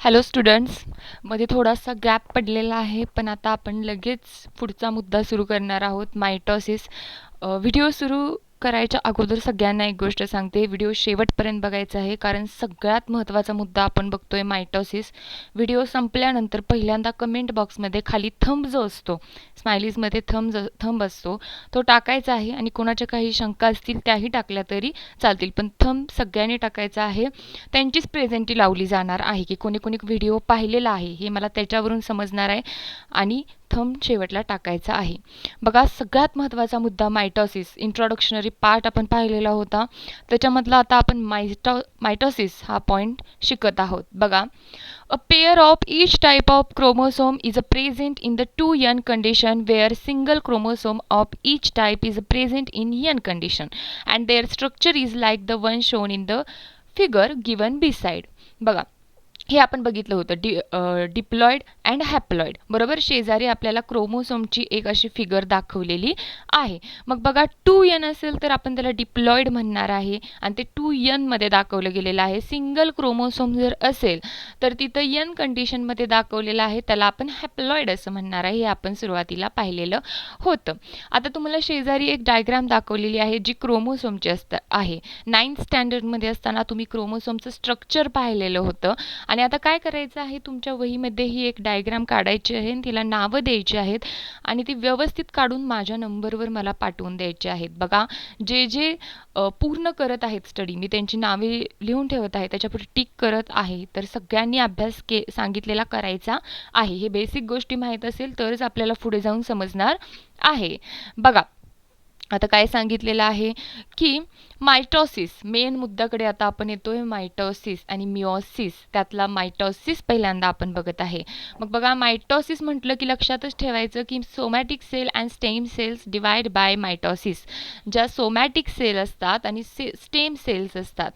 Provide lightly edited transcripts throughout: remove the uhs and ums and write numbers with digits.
Hello students, मध्ये थोडासा gap पडलेला आहे, पण आता आपण लगेच पुढचा मुद्दा सुरू करणार आहोत, मायटॉसिस. व्हिडिओ सुरू करायच्या अगोदर सगळ्यांना एक गोष्ट सांगते, व्हिडिओ शेवटपर्यंत बघायचा आहे, कारण सगळ्यात महत्त्वाचा मुद्दा आपण बघतोय मायटॉसिस. व्हिडिओ संपल्यानंतर पहिल्यांदा कमेंट बॉक्समध्ये खाली थंब जो असतो, स्माइलीजमध्ये थंब असतो, तो टाकायचा आहे आणि कोणाच्या काही शंका असतील त्याही टाकल्या तरी चालतील, पण थंब सगळ्यांनी टाकायचा आहे. त्यांचीच प्रेझेंटी लावली जाणार आहे की कोणी कोणी व्हिडिओ पाहिलेला आहे हे मला त्याच्यावरून समजणार आहे आणि थंब शेवटला टाकायचा आहे. बघा, सगळ्यात महत्त्वाचा मुद्दा मायटॉसिस. इंट्रोडक्शनरी पार्ट आपण पाहिलेला होता, त्याच्यामधला आता आपण मायटॉसिस हा पॉईंट शिकत आहोत. बघा, a pair of each type of chromosome is present in the 2n condition where single chromosome of each type is present in n condition and their structure is like the one shown in the figure given beside. बघा, हे आपण बघितलं होतं diploid and haploid, बरोबर. शेजारी आपल्याला क्रोमोसोमची एक अशी फिगर दाखवलेली आहे. मग बघा, 2n असेल तर आपण त्याला डिप्लॉइड म्हणणार आहे आणि ते 2n मध्ये दाखवलं गेलेलं आहे. सिंगल क्रोमोसोम जर असेल तर तिथं n कंडिशनमध्ये दाखवलेलं आहे, त्याला आपण हॅप्लॉइड असं म्हणणार आहे. हे आपण सुरुवातीला पाहिलेलं होतं. आता तुम्हाला शेजारी एक डायग्राम दाखवलेली आहे जी क्रोमोसोमची आहे. 9th स्टँडर्डमध्ये असताना तुम्ही क्रोमोसोमचं स्ट्रक्चर पाहिलेलं होतं आणि आता काय करायचं आहे, तुमच्या वहीमध्ये ही एक डायग्राम काढायची आहे, तिला नावं द्यायची आहेत आणि ती व्यवस्थित काढून माझ्या नंबरवर मला पाठवून द्यायची आहेत. बघा, जे जे पूर्ण करत आहेत स्टडी, मी त्यांची नावे लिहून ठेवत आहे, त्याच्यापुढे टिक करत आहे. तर सगळ्यांनी अभ्यास सांगितलेला करायचा आहे. हे बेसिक गोष्टी माहीत असेल तरच आपल्याला पुढे जाऊन समजणार आहे. बघा, आता काय सांगितलेलं आहे की मायटॉसिस, मेन मुद्द्याकडे आता आपण येतोय. मायटॉसिस आणि मिओसिस, त्यातला मायटॉसिस पहिल्यांदा आपण बघत आहे. मग बघा, मायटॉसिस म्हटलं की लक्षातच ठेवायचं की somatic cell and stem cells divide by mitosis. ज्या सोमॅटिक सेल असतात आणि स्टेम सेल्स असतात.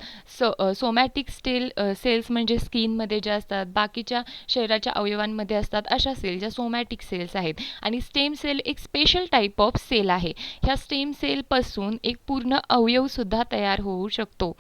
सोमॅटिक सेल्स म्हणजे स्किनमध्ये ज्या असतात, बाकीच्या शरीराच्या अवयवांमध्ये असतात, अशा सेल ज्या सोमॅटिक सेल्स आहेत. आणि स्टेम सेल एक स्पेशल टाईप ऑफ सेल आहे. ह्या स्टेम सेलपासून एक पूर्ण अवयवसुद्धा तयार होऊ शकतो.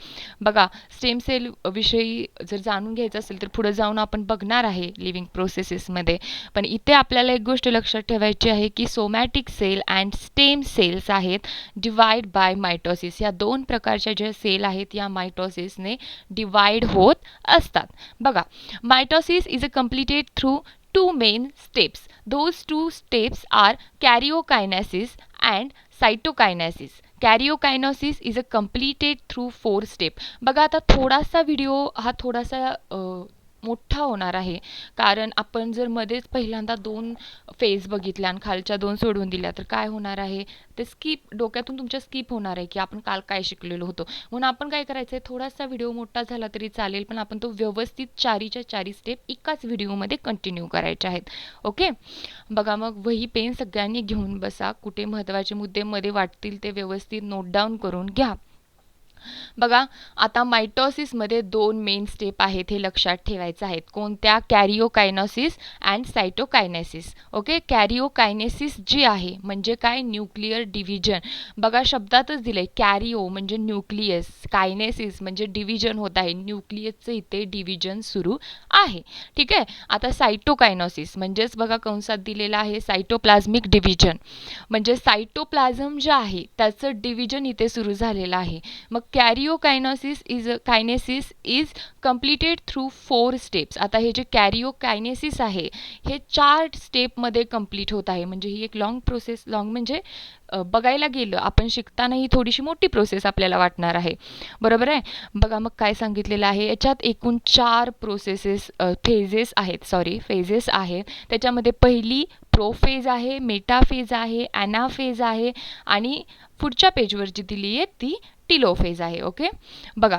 बघा, स्टेम सेल विषयी जर जाणून घ्यायचं असेल तर पुढे जाऊन आपण बघणार आहे लिव्हिंग प्रोसेसेसमध्ये. पण इथे आपल्याला एक गोष्ट लक्षात ठेवायची आहे की somatic cell and stem cells आहेत डिवाइड बाय मायटॉसिस. या दोन प्रकारच्या ज्या सेल आहेत या मायटॉसिसने डिवाइड होत असतात. बघा, mitosis is completed through two main steps. Those two steps are karyokinesis and cytokinesis. Karyokinesis is completed through 4 steps. बघा, आता थोडासा व्हिडिओ हा थोडासा मोठा होणार आहे, कारण आपण जर मध्येच पहिल्यांदा 2 फेज बघितल्या आणि खालच्या 2 सोडून दिल्या तर काय होणार आहे, ते डोक्यातून तुमच्या स्किप होणार आहे की आपण काल काय शिकलेलो होतो. म्हणून आपण काय करायचं आहे, थोडासा व्हिडिओ मोठा झाला तरी चालेल, पण आपण तो व्यवस्थित 4च्या 4 स्टेप एकाच व्हिडिओमध्ये कंटिन्यू करायचे आहेत. ओके. बघा, मग वही पेन सगळ्यांनी घेऊन बसा. कुठे महत्त्वाचे मुद्दे मध्ये वाटतील ते व्यवस्थित नोट डाऊन करून घ्या. बघा, आता मायटॉसिसमध्ये 2 मेन स्टेप आहेत, हे लक्षात ठेवायचं आहेत. कोणत्या? कॅरिओकायनोसिस अँड सायटोकायनेसिस. ओके. कॅरिओकायनेसिस जी आहे म्हणजे काय, न्यूक्लिअर डिव्हिजन. बघा, शब्दातच दिलंय, कॅरिओ म्हणजे न्यूक्लियस, कायनेसिस म्हणजे डिव्हिजन होत आहे, न्यूक्लियसचं इथे डिव्हिजन सुरू आहे. ठीक आहे. आता सायटोकायनोसिस म्हणजेच बघा कंसात दिलेलं आहे सायटोप्लाझ्मिक डिव्हिजन, म्हणजे सायटोप्लाझम जे आहे त्याचं डिव्हिजन इथे सुरू झालेलं आहे. मग कॅरिओकायनेसिस इज कंप्लीटेड थ्रू 4 स्टेप्स. आता हे जे कॅरिओकायनेसिस आहे हे 4 स्टेपमध्ये कंप्लीट होत आहे. म्हणजे ही एक लॉंग प्रोसेस, लॉंग म्हणजे बघायला गेलं आपण शिकताना ही थोडीशी मोठी प्रोसेस आपल्याला वाटणार आहे, बरोबर आहे. बघा, मग काय सांगितलेलं आहे, याच्यात एकूण 4 फेजेस आहेत. त्याच्यामध्ये पहिली प्रोफेज आहे, मेटाफेज आहे, ॲनाफेज आहे आणि पुढच्या पेजवर जी दिली आहे ती टिलोफेज आहे. ओके. बघा,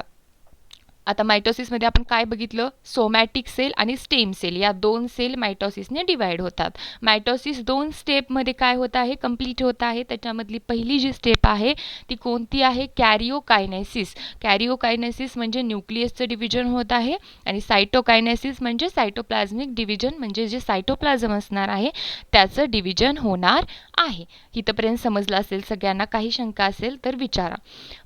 आता मायटॉसिसमध्ये आपण काय बघितलं, सोमॅटिक सेल आणि स्टेम सेल या 2 सेल मायटॉसिसने डिवाइड होतात. मायटॉसिस 2 स्टेपमध्ये काय होत आहे, कंप्लीट होत आहे. त्याच्यामधली पहिली जी स्टेप आहे ती कोणती आहे, कॅरिओकायनेसिस. कॅरिओकायनेसिस म्हणजे न्यूक्लियसचं डिव्हिजन होत आहे आणि सायटोकायनेसिस म्हणजे सायटोप्लाझ्मिक डिव्हिजन, म्हणजे जे सायटोप्लाझम असणार आहे त्याचं डिव्हिजन होणार आहे. इथपर्यंत समजलं असेल सगळ्यांना. काही शंका असेल तर विचारा.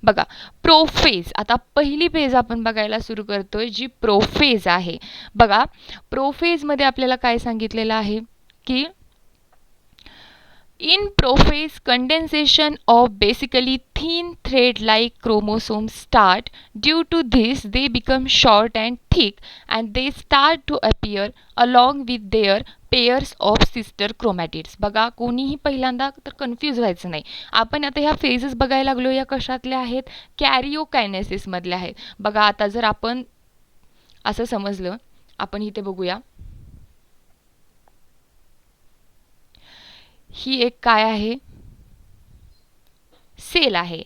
बघा, प्रोफेज, आता पहिली फेज आपण बघायला बघायला सुरू करतोय जी प्रोफेज आहे. बघा प्रोफेजमध्ये आपल्याला काय सांगितलेलं आहे की in prophase, condensation of basically thin thread-like chromosomes start. Due to this, they become short and thick, and they start to appear along with their pairs of sister chromatids. बघा कोणीही पहिल्यांदा तर कन्फ्यूज व्हायचं नाही. आपण आता ह्या फेजेस बघायला लागलो या कशातल्या आहेत, कॅरिओकायनेसिस मधल्या आहेत. बघा आता जर आपण असं समजलं, आपण इथे बघूया, ही एक काय आहे, सेल आहे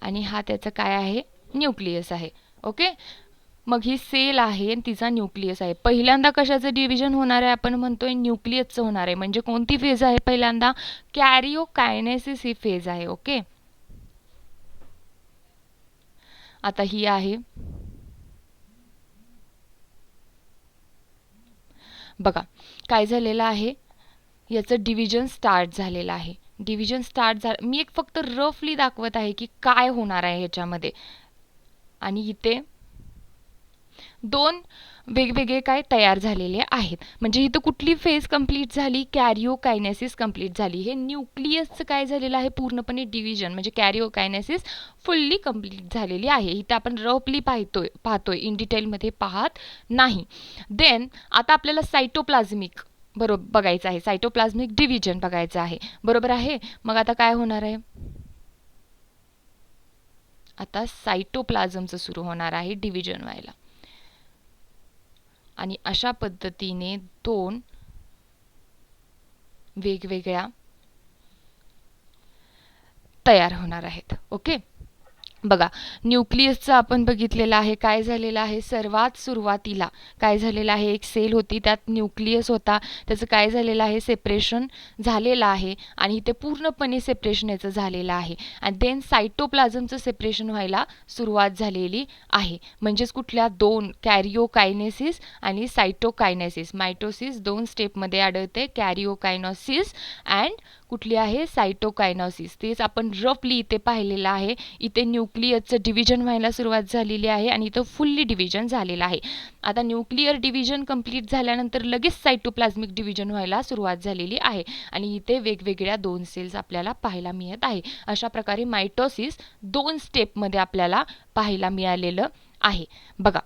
आणि हा त्याचा काय आहे, न्यूक्लियस आहे. ओके, मग ही सेल आहे आणि तिचा न्यूक्लियस आहे. पहिल्यांदा कशाचं डिव्हिजन होणार आहे, आपण म्हणतोय न्यूक्लियसचं होणार आहे. म्हणजे कोणती फेज आहे पहिल्यांदा, कॅरिओकायनेसिस ही फेज आहे. ओके, आता ही आहे, बघा काय झालेलं आहे, याचं डिव्हिजन स्टार्ट झालेलं आहे. डिव्हिजन स्टार्ट झालं, मी एक फक्त रफली दाखवत आहे की काय होणार आहे ह्याच्यामध्ये. आणि इथे दोन वेगवेगळे काय तयार झालेले आहेत. म्हणजे इथं कुठली फेज कंप्लीट झाली, कॅरिओकायनेसिस कंप्लीट झाली. हे न्यूक्लियसचं काय झालेलं आहे, पूर्णपणे डिव्हिजन म्हणजे कॅरिओकायनेसिस फुल्ली कंप्लीट झालेली आहे. इथं आपण रफली पाहतोय इन डिटेलमध्ये पाहत नाही. देन आता आपल्याला सायटोप्लाझमिक बरोबर बघायचं आहे, सायटोप्लाझमिक डिव्हिजन बघायचं आहे. बरोबर आहे. मग आता काय होणार आहे, आता सायटोप्लाझमचं सुरू होणार आहे डिव्हिजन व्हायला. आणि अशा पद्धतीने दोन वेगवेगळ्या तयार होणार आहेत. ओके, बघा न्यूक्लियसचं आपण बघितलेलं आहे. काय झालेलं आहे, सर्वात सुरुवातीला काय झालेलं आहे, एक सेल होती, त्यात न्यूक्लियस होता, त्याचं काय झालेलं आहे, सेपरेशन झालेलं आहे आणि इथे पूर्णपणे सेपरेशन याचं झालेलं आहे. आणि देन सायटोप्लाझमचं सेपरेशन व्हायला सुरुवात झालेली आहे. म्हणजेच कुठल्या दोन, कॅरिओकायनेसिस आणि सायटोकायनेसिस. मायटोसिस दोन स्टेपमध्ये आढळते, कॅरिओकायनोसिस अँड कुठली आहे, सायटोकायनोसिस. तेच आपण रफली इथे पाहिलेलं आहे. इथे न्यूक्लियसचं डिव्हिजन व्हायला सुरुवात झालेली आहे आणि इथं फुल्ली डिव्हिजन झालेलं आहे. आता न्यूक्लियर डिव्हिजन कंप्लीट झाल्यानंतर लगेच सायटोप्लाझमिक डिव्हिजन व्हायला सुरुवात झालेली आहे आणि इथे वेगवेगळ्या दोन सेल्स आपल्याला पाहायला मिळत आहे. अशा प्रकारे मायटोसिस दोन स्टेपमध्ये आपल्याला पाहायला मिळालेलं आहे. बघा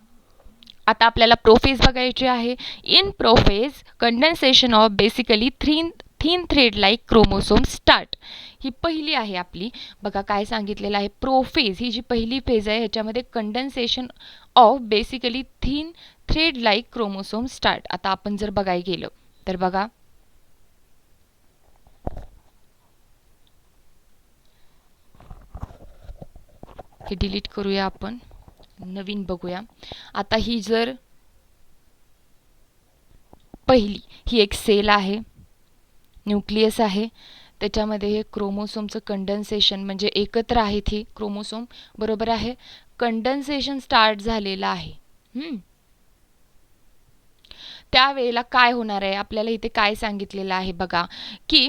आता आपल्याला प्रोफेज बघायचे आहे. In prophase, condensation of basically thin thread like chromosome start. ही पहिली आहे आपली. बघा काय सांगितलेलं आहे, प्रोफेज ही जी पहिली फेज आहे ह्याच्यामध्ये condensation of basically thin thread like chromosome start. आता आपण जर बघायला गेलो तर बघा हे डिलीट करूया, आपण नवीन बघूया. आता ही जर पहिली, ही एक सेल आहे, न्यूक्लियस आहे, त्याच्यामध्ये हे क्रोमोसोमचं कंडेन्सेशन म्हणजे एकत्र आहेत ही क्रोमोसोम. बरोबर आहे, कंडेन्सेशन स्टार्ट झालेलं आहे. त्यावेळेला काय होणार आहे, आपल्याला इथे काय सांगितलेलं आहे बघा की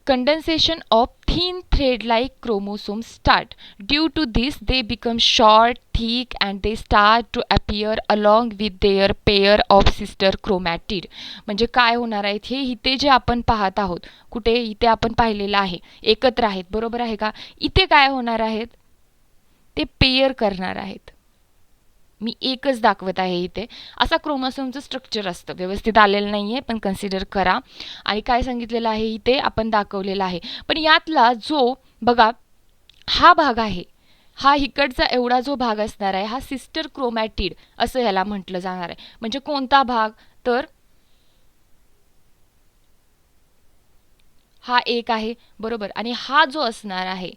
condensation of thin thread-like chromosomes start. Due to this, they become short, thick, and they start to appear along with their pair of sister chromatid. म्हणजे काय होणार आहेत, हे इथे जे आपण पाहत आहोत, कुठे इथे आपण पाहिलेलं आहे, एकत्र आहेत. बरोबर आहे का. इथे काय होणार आहेत, ते पेयर करणार आहेत. मी एकच दाखवत आहे इथे. असा क्रोमोसोमचं स्ट्रक्चर असतं, व्यवस्थित आलेलं नाही आहे पण कन्सिडर करा. आणि काय सांगितलेलं आहे इथे आपण दाखवलेलं आहे. पण यातला जो बघा हा भाग आहे, हा इकडचा एवढा जो भाग असणार आहे, हा सिस्टर क्रोमॅटिड असं याला म्हटलं जाणार आहे. म्हणजे कोणता भाग, तर हा एक आहे. बरोबर. आणि हा जो असणार आहे,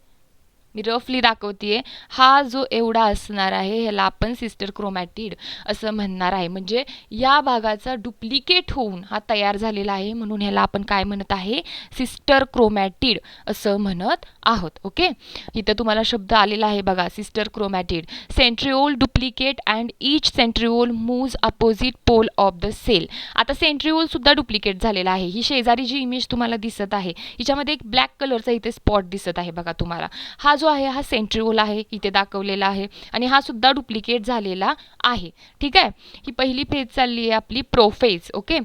मी रफली दाखवतेय, हा जो एवढा असणार आहे ह्याला आपण सिस्टर क्रोमॅटिड असं म्हणणार आहे. म्हणजे या भागाचा डुप्लिकेट होऊन हा तयार झालेला आहे, म्हणून ह्याला आपण काय म्हणत आहे, सिस्टर क्रोमॅटिड असं म्हणत आहोत. ओके, इथं तुम्हाला शब्द आलेला आहे बघा, sister chromatid. Centriole duplicate and each centriole moves opposite pole of the cell. आता सेंट्रिओल सुद्धा डुप्लिकेट झालेला आहे. ही शेजारी जी इमेज तुम्हाला दिसत आहे हिच्यामध्ये एक ब्लॅक कलरचा इथे स्पॉट दिसत आहे बघा तुम्हाला. हा जो जो आहे हा सेंट्रिओल आहे, इथे दाखवलेला आहे, आणि हा सुद्धा डुप्लिकेट झालेला आहे. ठीक आहे, ही पहिली फेज चालली आहे आपली प्रोफेज. ओके,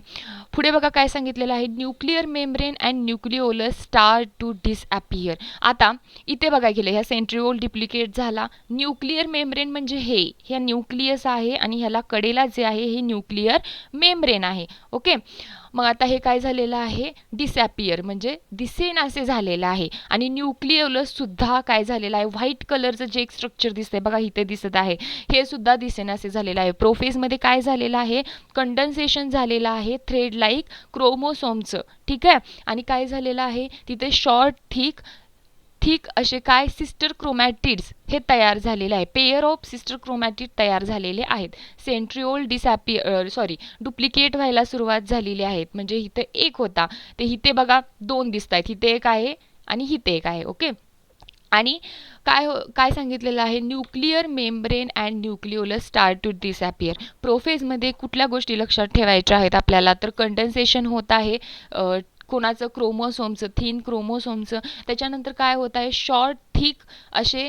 पुढे बघा काय सांगितलेलं आहे, nuclear membrane and nucleolus start to disappear. आता इथे बघा गेलं, ह्या सेंट्रिओल डुप्लिकेट झाला. न्यूक्लिअर मेम्ब्रेन म्हणजे हे न्यूक्लियस आहे आणि ह्याला कडेला जे आहे हे न्यूक्लिअर मेम्ब्रेन आहे. ओके, मग आता हे काय झालेलं आहे, डिसॅपियर म्हणजे दिसेनासे झालेलं आहे. आणि न्यूक्लिओलस सुद्धा काय झालेलं आहे, व्हाईट कलरचं जे एक स्ट्रक्चर दिसतंय बघा इथे दिसत आहे, हे सुद्धा दिसेनासे झालेलं आहे. प्रोफेजमध्ये काय झालेलं आहे, कंडेन्सेशन झालेलं आहे थ्रेड लाईक क्रोमोसोमचं. ठीक आहे, आणि काय झालेलं आहे तिथे शॉर्ट थिक असे काय सिस्टर क्रोमॅटिड्स हे तयार झालेले आहे. पेयर ऑफ सिस्टर क्रोमॅटिड तयार झालेले आहेत. सेंट्रिओल डुप्लिकेट व्हायला सुरुवात झालेली आहेत. म्हणजे इथे एक होता ते इथे बघा दोन दिसत आहेत, इथे एक आहे आणि इथे एक आहे. ओके, आणि काय सांगितलेलं आहे, nuclear membrane and nucleolus start to disappear. प्रोफेजमध्ये कुठल्या गोष्टी लक्षात ठेवायच्या आहेत आपल्याला, तर कंडेन्सेशन होत आहे कोणाचं, क्रोमोसोमचं, थिन क्रोमोसोमचं. त्याच्यानंतर काय होत आहे, शॉर्ट थिक असे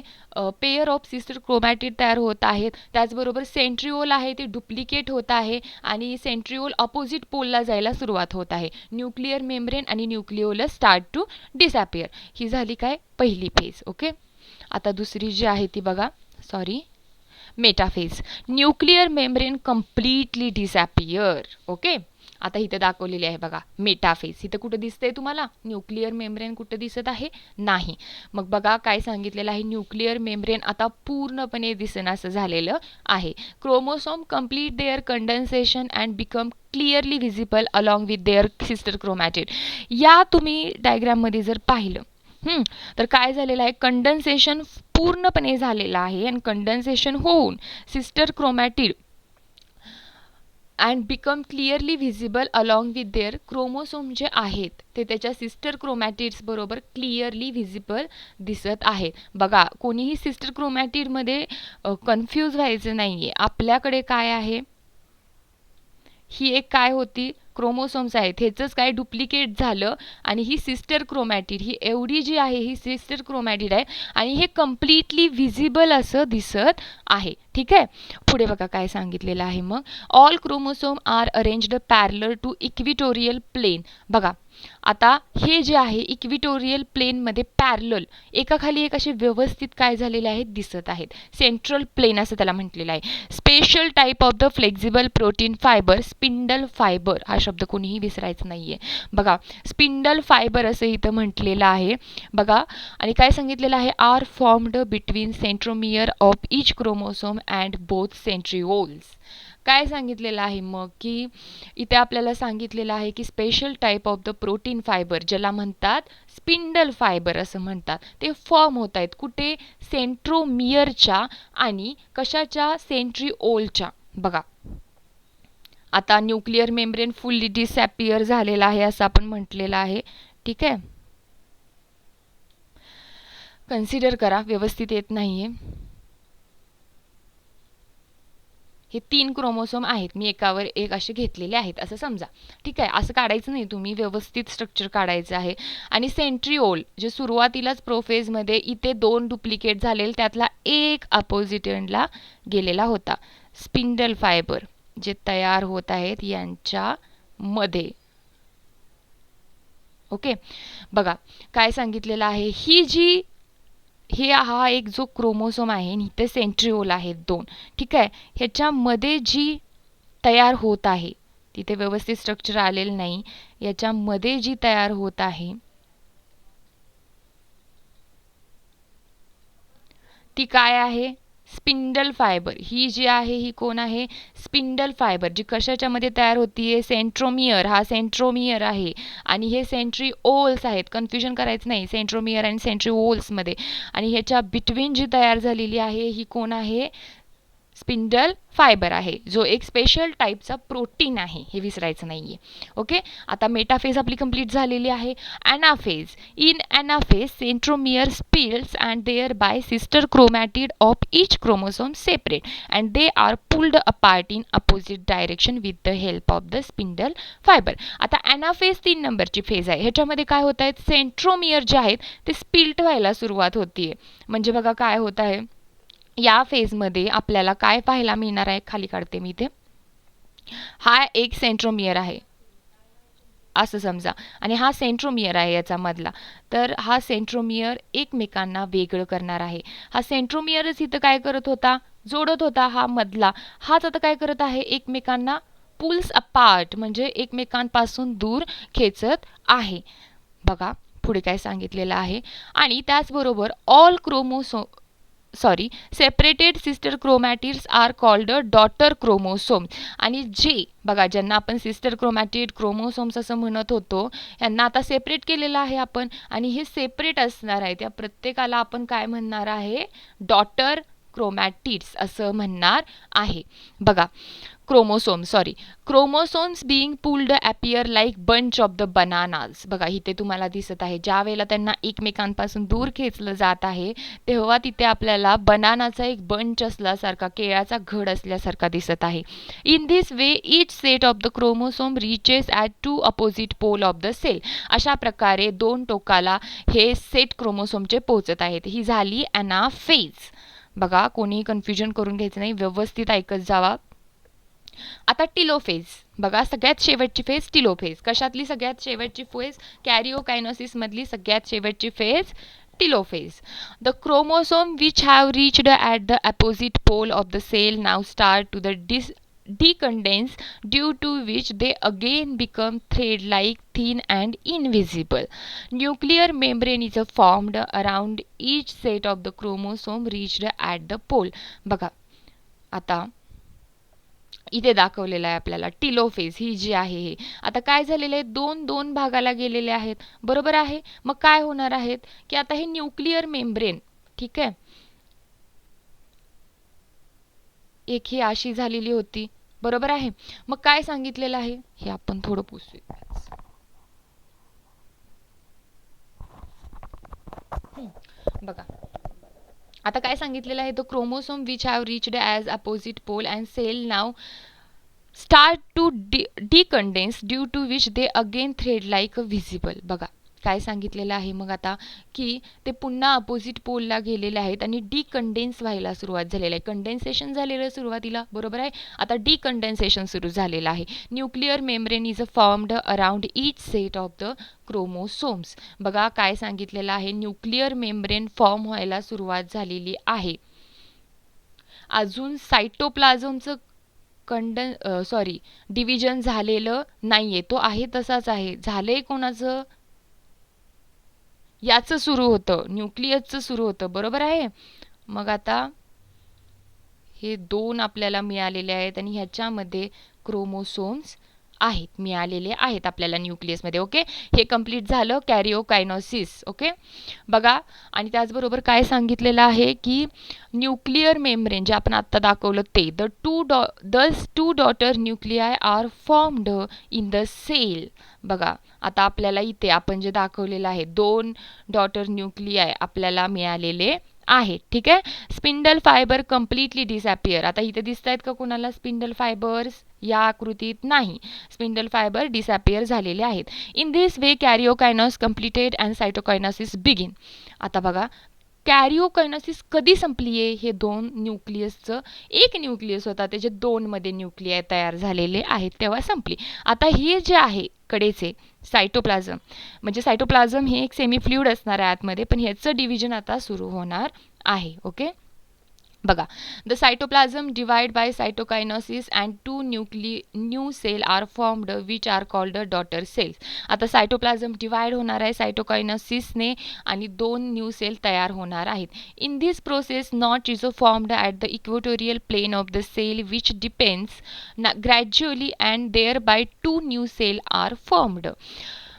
पेयर ऑफ सिस्टर क्रोमॅटिड तयार होत आहेत. त्याचबरोबर सेंट्रिओल आहे ते डुप्लिकेट होत आहे आणि सेंट्रिओल अपोजिट पोलला जायला सुरुवात होत आहे. न्यूक्लिअर मेम्ब्रेन आणि न्यूक्लिओलस स्टार्ट टू डिसअपियर. ही झाली काय पहिली फेज. ओके, आता दुसरी जी आहे ती बघा, metaphase. Nuclear membrane completely disappear. Okay, आता इथे दाखवलेली आहे बघा मेटाफेज. इथे कुठं दिसतंय तुम्हाला, न्यूक्लिअर मेम्ब्रेन कुठं दिसत आहे, नाही. मग बघा काय सांगितलेलं आहे, न्यूक्लिअर मेम्ब्रेन आता पूर्णपणे दिसेनासं झालेलं आहे. Chromosome complete their condensation and become clearly visible along with their sister chromatid. या तुम्ही डायग्राममध्ये जर पाहिलं तर काय झालेलं आहे, कंडेन्सेशन पूर्णपणे झालेलं आहे आणि कंडेन्सेशन होऊन sister chromatid and become clearly visible along with there chromosome जे आहेत ते त्याच्या सिस्टर क्रोमॅटिड्स बरोबर क्लिअरली व्हिजिबल दिसत आहेत. बघा कोणीही सिस्टर क्रोमॅटिडमध्ये कन्फ्यूज व्हायचं नाही आहे. आपल्याकडे काय आहे, ही एक काय होती क्रोमोसोम्स आहेत, ह्याचंच काय डुप्लिकेट झालं आणि ही सिस्टर क्रोमॅटिड, ही एवढी जी आहे ही सिस्टर क्रोमॅटिड आहे आणि हे कम्प्लिटली व्हिजिबल असं दिसत आहे. ठीक आहे, पुढे बघा काय सांगितलेलं आहे, मग all chromosome are arranged parallel to equatorial plane. बघा आता हे जे आहे इक्विटोरियल प्लेनमध्ये पॅरलल एकाखाली एक असे व्यवस्थित काय झालेले आहेत दिसत आहेत. सेंट्रल प्लेन असं त्याला म्हटलेलं आहे. Special type of the flexible protein fibre, spindle fibre, हा शब्द कोणीही विसरायचा नाहीये. बघा स्पिंडल फायबर असं इथं म्हटलेलं आहे बघा. आणि काय सांगितलेलं आहे, are formed between centromere of each chromosome and both centrioles. काय सांगितलेलं आहे मग की इथे आपल्याला सांगितलेलं आहे की special type of the protein fibre ज्याला म्हणतात स्पिंडल फायबर असं म्हणतात, ते फॉर्म होत आहेत कुठे, सेंट्रोमियरच्या आणि कशाच्या, सेंट्रिओलच्या. बघा आता न्यूक्लिअर मेम्ब्रेन फुल्ली डिसअपियर झालेला आहे असं आपण म्हटलेलं आहे. ठीक आहे, कन्सिडर करा, व्यवस्थित येत नाहीये. हे 3 क्रोमोसोम आहेत, मी एकावर एक असे घेतलेले आहेत असं समजा. ठीक आहे, असं काढायचं नाही तुम्ही, व्यवस्थित स्ट्रक्चर काढायचं आहे. आणि सेंट्रिओल जे सुरुवातीलाच प्रोफेजमध्ये इथे 2 डुप्लिकेट झालेले, त्यातला एक अपोजिट एंडला गेलेला होता. स्पिंडल फायबर जे तयार होत आहेत यांच्यामध्ये. ओके, बघा काय सांगितलेलं आहे, हा एक जो क्रोमोसोम आहे इथे सेंट्रिओल आहेत 2. ठीक आहे, ह्याच्यामध्ये जी तयार होत आहे, तिथे व्यवस्थित स्ट्रक्चर आलेलं नाही, याच्यामध्ये जी तयार होत आहे ती काय आहे, स्पिंडल फायबर. ही जी आहे ही कोण आहे, स्पिंडल फायबर, जी कशाच्यामध्ये तयार होतीये, सेंट्रोमियर, हा सेंट्रोमियर आहे आणि हे सेंट्रिओल्स आहेत, कन्फ्युजन करायचं नाही सेंट्रोमियर आणि सेंट्रिओल्समध्ये. आणि ह्याच्या बिटवीन जी तयार झालेली आहे ही कोण आहे, स्पिंडल फायबर आहे, जो एक स्पेशल टाईपचा प्रोटीन आहे, हे विसरायचं नाही आहे. ओके, आता मेटाफेज आपली कंप्लीट झालेली आहे. Anaphase. In anaphase centromere splits and there bye sister chromatid of each chromosome separate and they are pulled apart in opposite direction with the help of the spindle fibre. आता anaphase 3 नंबरची phase आहे. ह्याच्यामध्ये काय होत आहेत, centromere जे आहेत ते स्पिल्ट व्हायला सुरुवात होतीये. म्हणजे बघा काय होत आहे, या फेजमध्ये आपल्याला काय पाहायला मिळणार आहे, खाली काढते मी इथे. हा एक सेंट्रोमियर आहे असं समजा, आणि हा सेंट्रोमियर आहे याचा मधला. तर हा सेंट्रोमियर एकमेकांना वेगळं करणार आहे. हा सेंट्रोमियरच इथं काय करत होता, जोडत होता. हा मधला, हाच आता काय करत आहे, एकमेकांना पुल्स अपार्ट म्हणजे एकमेकांपासून दूर खेचत आहे. बघा पुढे काय सांगितलेलं आहे. आणि त्याचबरोबर all separated sister chromatids are called daughter chromosome. आणि जे बघा ज्यांना आपण सिस्टर क्रोमॅटिड क्रोमोसोम्स असं म्हणत होतो, यांना आता सेपरेट केलेलं आहे आपण, आणि हे सेपरेट असणार आहे त्या प्रत्येकाला आपण काय म्हणणार आहे, डॉटर क्रोमॅटिड्स असं म्हणणार आहे. बघा chromosomes being pulled appear like bunch of the bananas. बघा इथे तुम्हाला दिसत आहे, ज्या वेळेला त्यांना एकमेकांपासून दूर खेचलं जात आहे तेव्हा तिथे आपल्याला बनानाचा एक बंच असल्यासारखा, केळाचा घड असल्यासारखा दिसत आहे. In this way each set of the chromosome reaches at 2 opposite pole of the cell. अशा प्रकारे 2 टोकाला हे सेट क्रोमोसोमचे पोहोचत आहेत. ही झाली ॲनाफेज. बघा कोणीही कन्फ्युजन करून घ्यायचं नाही, व्यवस्थित ऐकत जावा. आता टिलोफेज. बघा सगळ्यात शेवटची फेज टिलोफेज. कशातली सगळ्यात शेवटची फेज, कॅरिओकायनोसिस मधली सगळ्यात शेवटची phase telophase. The chromosome which have reached at the opposite pole of the cell now start to the decondense, due to which they again become thread-like, thin and invisible. Nuclear membrane is formed around each set of the chromosome reached at the pole. बघा आता इथे दाखवलेलं आहे आपल्याला telophase ही जी आहे, हे आता काय झालेलं आहे, दोन भागाला गेलेले आहेत. बरोबर आहे. मग काय होणार आहेत की आता हे न्यूक्लिअर मेम्ब्रेन, ठीक आहे, एक ही अशी झालेली होती. बरोबर आहे. मग काय सांगितलेलं आहे हे आपण थोडं पुसूया. बघा आता काय सांगितलेलं आहे, the chromosome which have reached as opposite pole and cell now start to decondense due to which they again thread like a visible. बघा काय सांगितलेलं आहे मग आता, की ते पुन्हा अपोजिट पोलला गेलेले आहेत आणि डिकंडेन्स व्हायला सुरुवात झालेलं आहे. कंडेन्सेशन झालेलं सुरुवातीला, बरोबर आहे. आता डिकंडेन्सेशन सुरू झालेलं आहे. Nuclear membrane is formed around each set of the chromosomes. बघा काय सांगितलेलं आहे, न्यूक्लिअर मेम्ब्रेन फॉर्म व्हायला सुरुवात झालेली आहे. अजून सायटोप्लाझमचं डिव्हिजन झालेलं नाहीये, तो आहे तसाच आहे. झालंय कोणाचं, याचं सुरू होतं, न्यूक्लियसचं सुरू होतं. बरोबर आहे. मग आता हे 2 आपल्याला मिळालेले आहेत आणि ह्याच्यामध्ये क्रोमोसोम्स आहेत, मिळालेले आहेत आपल्याला न्यूक्लियसमध्ये. ओके, हे कंप्लीट झालं कॅरिओकायनोसिस. ओके, बघा आणि त्याचबरोबर काय सांगितलेलं आहे की न्यूक्लिअर मेम्ब्रेन जे आपण आत्ता दाखवलं ते the two daughter nuclei are formed in the cell. बघा आता आपल्याला इथे आपण जे दाखवलेलं आहे 2 डॉटर न्यूक्लिआय आपल्याला मिळालेले आहेत. ठीक आहे. Spindle fibre completely disappear. आता इथे दिसत आहेत का कोणाला स्पिंडल फायबर्स, या आकृतीत नाही. स्पिंडल फायबर डिसअपियर झालेले आहेत. In this way karyokinesis completed and cytokinesis begin. आता बघा कॅरिओकायनोसिस कधी संपली आहे, हे 2 न्यूक्लियसचं, एक न्यूक्लियस होता त्याचे 2 मध्ये न्यूक्लिआय तयार झालेले आहेत तेव्हा संपली. आता हे जे आहे कडेचे सायटोप्लाझम, म्हणजे सायटोप्लाझम हे एक सेमी फ्लुइड असणार आहे आतमध्ये, पण ह्याचं डिव्हिजन आता सुरू होणार आहे. ओके, बघा the cytoplasm divide by cytokinesis and 2 new cell are formed which are called daughter cells. आता सायटोप्लाझम डिवाइड होणार आहे सायटोकायनोसिसने आणि 2 न्यू सेल तयार होणार आहेत. In this process not is formed at the equatorial plane of the cell which depends gradually and there by 2 new cell are formed.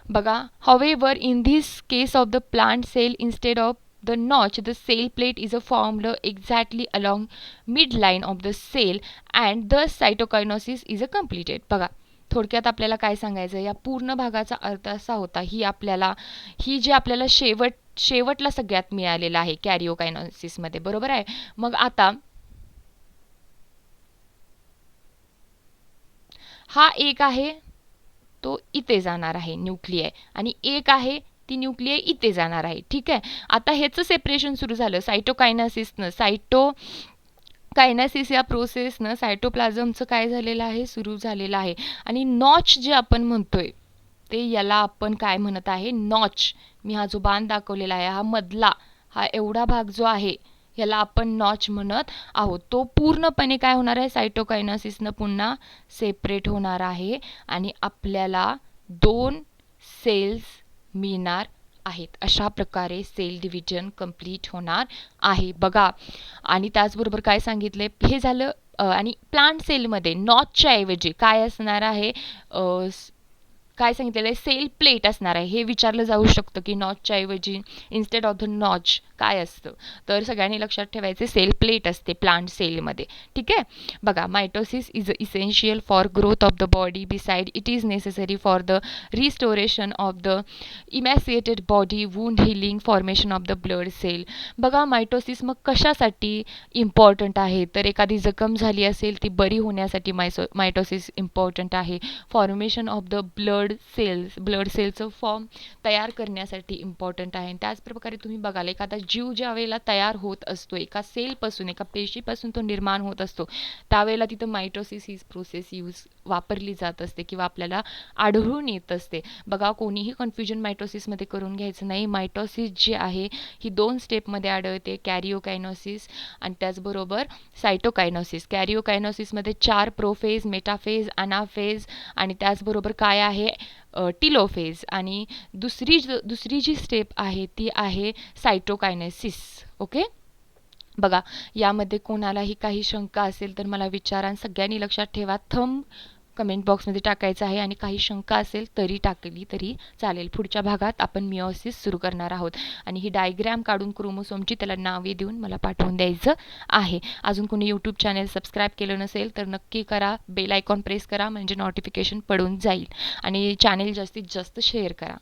बघा however in this case of the plant cell instead of the notch, the cell plate is formed exactly along midline of the cell and thus cytokinosis is completed. बघा, थोडक्यात आपल्याला काय सांगायचं, या पूर्ण भागाचा अर्थ असा होता, ही जे आपल्याला शेवटला सगळ्यात मिळालेला आहे कॅरिओकायनोसिसमध्ये, बरोबर आहे. मग आता हा एक आहे तो इथे जाणार आहे न्यूक्लियाय, आणि एक आहे ती न्यूक्लियाय इथे जाणार आहे. ठीक आहे. आता ह्याचं सेपरेशन सुरू झालं सायटोकायनासिसनं. कायनासिस या प्रोसेसनं सायटोप्लाझमचं काय झालेलं आहे, सुरू झालेलं आहे. आणि नॉच जे आपण म्हणतोय ते याला आपण काय म्हणत आहे, नॉच. मी हा जो बाण दाखवलेला आहे, हा मधला हा एवढा भाग जो आहे याला आपण नॉच म्हणत आहोत. तो पूर्णपणे काय होणार आहे, सायटोकायनासिसनं पुन्हा सेपरेट होणार आहे आणि आपल्याला 2 सेल्स मिळणार आहेत. अशा प्रकारे सेल डिव्हिजन कंप्लीट होणार आहे. बघा, आणि त्याचबरोबर काय सांगितले, हे झालं. आणि प्लांट सेलमध्ये नॉचच्या ऐवजी काय असणार आहे, काय सांगितलेलं आहे, सेल प्लेट असणार आहे. हे विचारलं जाऊ शकतं की नॉचच्या ऐवजी इन्स्टेड ऑफ द नॉच काय असतं, तर सगळ्यांनी लक्षात ठेवायचे सेल प्लेट असते प्लांट सेलमध्ये. ठीक आहे. बघा, mitosis is essential for growth of the body, beside it is necessary for the restoration of the emaciated body, wound healing, formation of the blood cell. बघा, मायटोसिस मग कशासाठी इम्पॉर्टंट आहे, तर एखादी जखम झाली असेल ती बरी होण्यासाठी मायटोसिस इम्पॉर्टंट आहे. फॉर्मेशन ऑफ द ब्लड सेलचं फॉर्म तयार करण्यासाठी इम्पॉर्टंट आहे. त्याचप्रकारे तुम्ही बघाल, एखादा जीव ज्या वेळेला तयार होत असतो, एका सेलपासून, एका पेशीपासून तो निर्माण होत असतो, त्यावेळेला तिथं मायटोसिस ही प्रोसेस वापरली जात असते किंवा आपल्याला आढळून येत असते. बघा, कोणीही कन्फ्युजन मायटोसिसमध्ये करून घ्यायचं नाही. मायटोसिस जी आहे ही 2 स्टेपमध्ये आढळते, कॅरिओकायनोसिस आणि त्याचबरोबर सायटोकायनोसिस. कॅरिओकायनोसिसमध्ये 4 प्रोफेज, मेटाफेज, अनाफेज आणि त्याचबरोबर काय आहे, टिलोफेज. आणि दुसरी जी स्टेप आहे ती आहे सायटोकायनेसिस. ओके. बघा, यामध्ये कोणालाही काही शंका असेल तर मला विचारा. आणि सगळ्यांनी लक्षात ठेवा, थंब कमेंट बॉक्समध्ये टाकायचं आहे आणि काही शंका असेल तरी टाकली तरी चालेल. पुढच्या भागात आपण मिओसिस सुरू करणार आहोत आणि ही डायग्रॅम काढून क्रोमोसोमची त्याला नावे देऊन मला पाठवून द्यायचं आहे. अजून कोणी यूट्यूब चॅनल सबस्क्राईब केलं नसेल तर नक्की करा, बेल आयकॉन प्रेस करा म्हणजे नोटिफिकेशन पडून जाईल आणि चॅनल जास्तीत जास्त शेअर करा.